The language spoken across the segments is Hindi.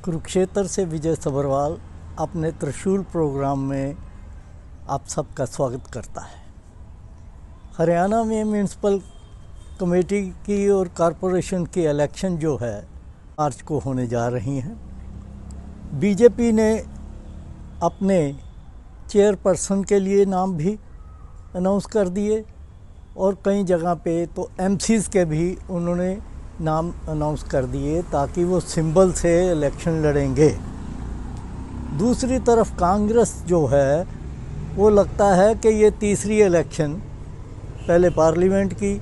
कुरुक्षेत्र से विजय सभरवाल अपने त्रिशूल प्रोग्राम में आप सबका स्वागत करता है। हरियाणा में म्यूनसिपल कमेटी की और कॉरपोरेशन की इलेक्शन जो है मार्च को होने जा रही हैं। बीजेपी ने अपने चेयरपर्सन के लिए नाम भी अनाउंस कर दिए और कई जगह पे तो एमसीज़ के भी उन्होंने नाम अनाउंस कर दिए ताकि वो सिंबल से इलेक्शन लड़ेंगे। दूसरी तरफ कांग्रेस जो है वो लगता है कि ये तीसरी इलेक्शन, पहले पार्लियामेंट की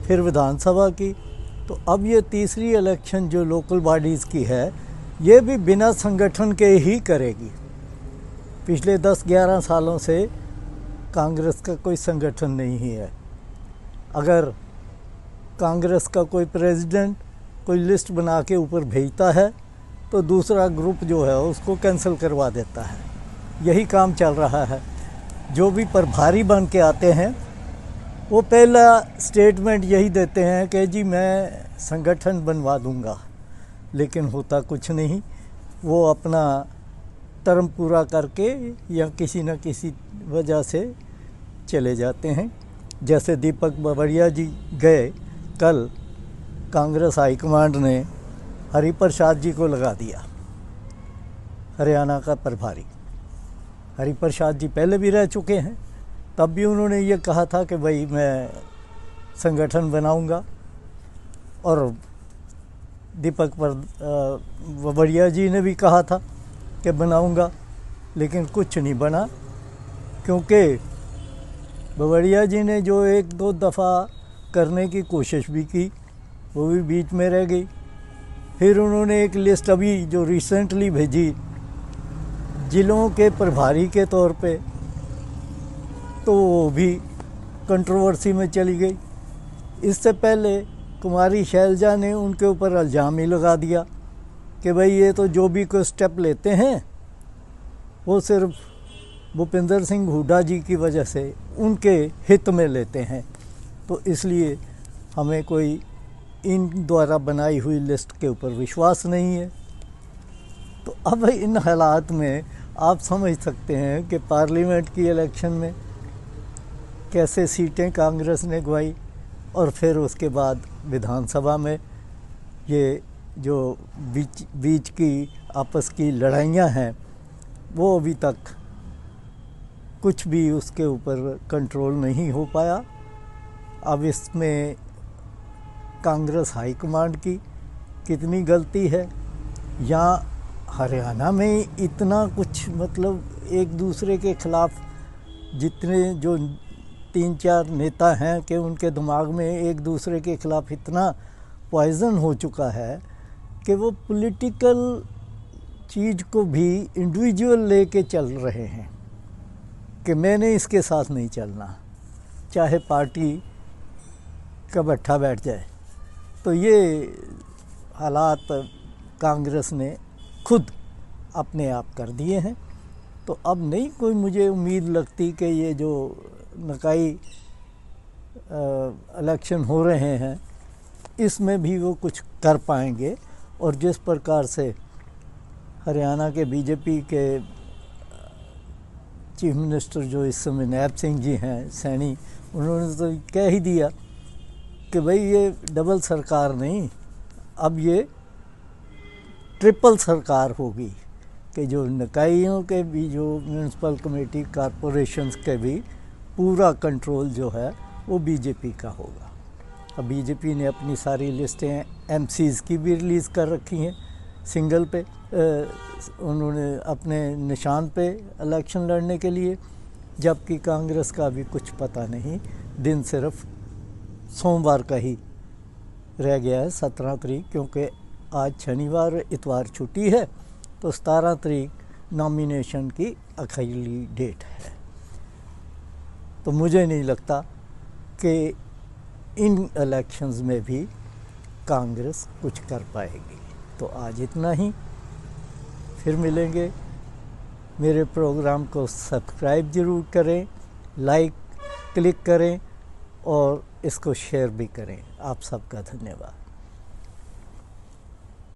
फिर विधानसभा की, तो अब ये तीसरी इलेक्शन जो लोकल बॉडीज़ की है ये भी बिना संगठन के ही करेगी। पिछले 10-11 सालों से कांग्रेस का कोई संगठन नहीं है। अगर कांग्रेस का कोई प्रेसिडेंट कोई लिस्ट बना के ऊपर भेजता है तो दूसरा ग्रुप जो है उसको कैंसिल करवा देता है। यही काम चल रहा है। जो भी प्रभारी बन के आते हैं वो पहला स्टेटमेंट यही देते हैं कि जी मैं संगठन बनवा दूंगा, लेकिन होता कुछ नहीं। वो अपना टर्म पूरा करके या किसी न किसी वजह से चले जाते हैं। जैसे दीपक बावरिया जी गए, कल कांग्रेस हाईकमांड ने हरिप्रसाद जी को लगा दिया हरियाणा का प्रभारी। हरिप्रसाद जी पहले भी रह चुके हैं, तब भी उन्होंने ये कहा था कि भाई मैं संगठन बनाऊंगा, और दीपक बावरिया जी ने भी कहा था कि बनाऊंगा, लेकिन कुछ नहीं बना, क्योंकि बावरिया जी ने जो 1-2 दफ़ा करने की कोशिश भी की वो भी बीच में रह गई। फिर उन्होंने एक लिस्ट अभी जो रिसेंटली भेजी जिलों के प्रभारी के तौर पे, तो वो भी कंट्रोवर्सी में चली गई। इससे पहले कुमारी शैलजा ने उनके ऊपर इल्ज़ाम ही लगा दिया कि भाई ये तो जो भी कोई स्टेप लेते हैं वो सिर्फ भूपेंद्र सिंह हुड्डा जी की वजह से उनके हित में लेते हैं, तो इसलिए हमें कोई इन द्वारा बनाई हुई लिस्ट के ऊपर विश्वास नहीं है। तो अब इन हालात में आप समझ सकते हैं कि पार्लियामेंट की इलेक्शन में कैसे सीटें कांग्रेस ने गंवाई, और फिर उसके बाद विधानसभा में ये जो बीच की आपस की लड़ाइयाँ हैं वो अभी तक कुछ भी उसके ऊपर कंट्रोल नहीं हो पाया। अब इसमें कांग्रेस हाईकमांड की कितनी गलती है, या हरियाणा में इतना कुछ मतलब एक दूसरे के खिलाफ जितने जो 3-4 नेता हैं कि उनके दिमाग में एक दूसरे के खिलाफ इतना पॉइजन हो चुका है कि वो पॉलिटिकल चीज़ को भी इंडिविजुअल लेके चल रहे हैं कि मैंने इसके साथ नहीं चलना, चाहे पार्टी का भट्ठा बैठ जाए। तो ये हालात कांग्रेस ने खुद अपने आप कर दिए हैं। तो अब नहीं कोई मुझे उम्मीद लगती कि ये जो नकाई इलेक्शन हो रहे हैं इसमें भी वो कुछ कर पाएंगे। और जिस प्रकार से हरियाणा के बीजेपी के चीफ मिनिस्टर जो इस समय नैब सिंह जी हैं, सैनी, उन्होंने तो कह ही दिया कि भाई ये डबल सरकार नहीं, अब ये ट्रिपल सरकार होगी, कि जो निकायों के भी, जो म्यूनसिपल कमेटी कॉरपोरेशंस के भी पूरा कंट्रोल जो है वो बीजेपी का होगा। अब बीजेपी ने अपनी सारी लिस्टें एमसीज़ की भी रिलीज़ कर रखी हैं, सिंगल पे उन्होंने अपने निशान पे इलेक्शन लड़ने के लिए, जबकि कांग्रेस का भी कुछ पता नहीं। दिन सिर्फ सोमवार का ही रह गया है, 17 तारीख, क्योंकि आज शनिवार इतवार छुट्टी है, तो 17 तारीख नॉमिनेशन की आखिरी डेट है। तो मुझे नहीं लगता कि इन इलेक्शंस में भी कांग्रेस कुछ कर पाएगी। तो आज इतना ही, फिर मिलेंगे। मेरे प्रोग्राम को सब्सक्राइब ज़रूर करें, लाइक क्लिक करें और इसको शेयर भी करें। आप सबका धन्यवाद।